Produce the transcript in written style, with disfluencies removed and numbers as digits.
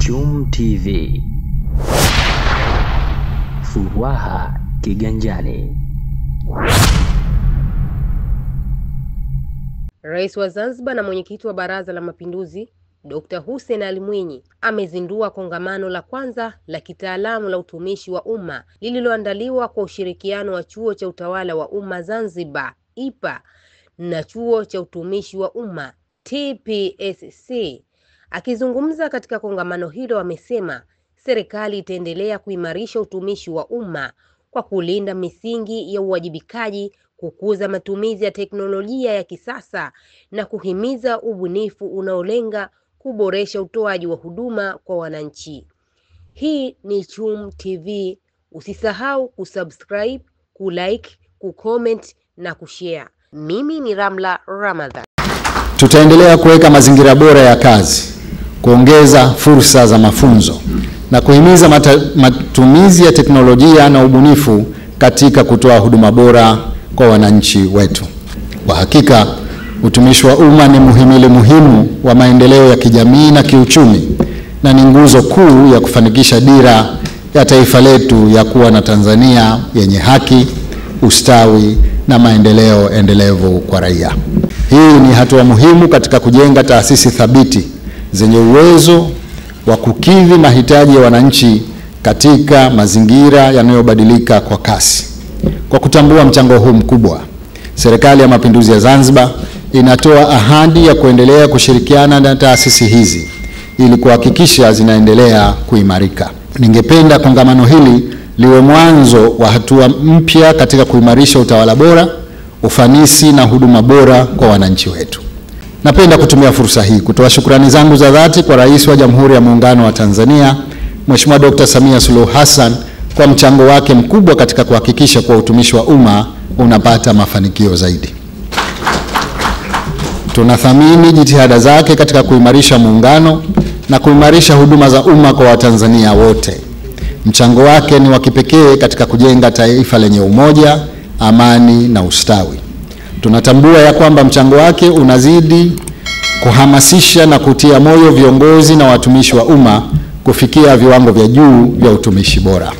Chum TV. Furaha kiganjani. Rais wa Zanzibar na mwenyekiti wa Baraza la Mapinduzi Dr. Hussein Ali Mwinyi amezindua kongamano la kwanza la kitaalamu la utumishi wa umma lililoandaliwa kwa ushirikiano wa Chuo cha Utawala wa Umma Zanzibar IPA na Chuo cha Utumishi wa Umma TPSC. Akizungumza katika kongamano hilo amesema serikali itaendelea kuimarisha utumishi wa umma kwa kulinda misingi ya uwajibikaji, kukuza matumizi ya teknolojia ya kisasa na kuhimiza ubunifu unaolenga kuboresha utoaji wa huduma kwa wananchi. Hii ni Chum TV. Usisahau kusubscribe, kulike, kucomment na kushare. Mimi ni Ramla Ramadhan. Tutaendelea kuweka mazingira bora ya kazi, kuongeza fursa za mafunzo na kuhimiza matumizi ya teknolojia na ubunifu katika kutoa huduma bora kwa wananchi wetu. Kwa hakika, utumishi wa umma ni muhimili muhimu wa maendeleo ya kijamii na kiuchumi na ni nguzo kuu ya kufanikisha dira ya taifa letu ya kuwa na Tanzania yenye haki, ustawi na maendeleo endelevu kwa raia. Hii ni hatua muhimu katika kujenga taasisi thabiti zenye uwezo wa kukidhi mahitaji ya wananchi katika mazingira yanayobadilika kwa kasi. Kwa kutambua mchango huu mkubwa, Serikali ya Mapinduzi ya Zanzibar inatoa ahadi ya kuendelea kushirikiana na taasisi hizi ili kuhakikisha zinaendelea kuimarika. Ningependa kongamano hili liwe mwanzo wa hatua mpya katika kuimarisha utawala bora, ufanisi na huduma bora kwa wananchi wetu. Napenda kutumia fursa hii kutoa shukrani zangu za dhati kwa Rais wa Jamhuri ya Muungano wa Tanzania, Mheshimiwa Dr. Samia Suluhu Hassan kwa mchango wake mkubwa katika kuhakikisha kwa utumishi wa umma unapata mafanikio zaidi. Tunathamini jitihada zake katika kuimarisha muungano na kuimarisha huduma za umma kwa Watanzania wote. Mchango wake ni wa kipekee katika kujenga taifa lenye umoja, amani na ustawi. Tunatambua ya kwamba mchango wake unazidi kuhamasisha na kutia moyo viongozi na watumishi wa umma kufikia viwango vya juu vya utumishi bora.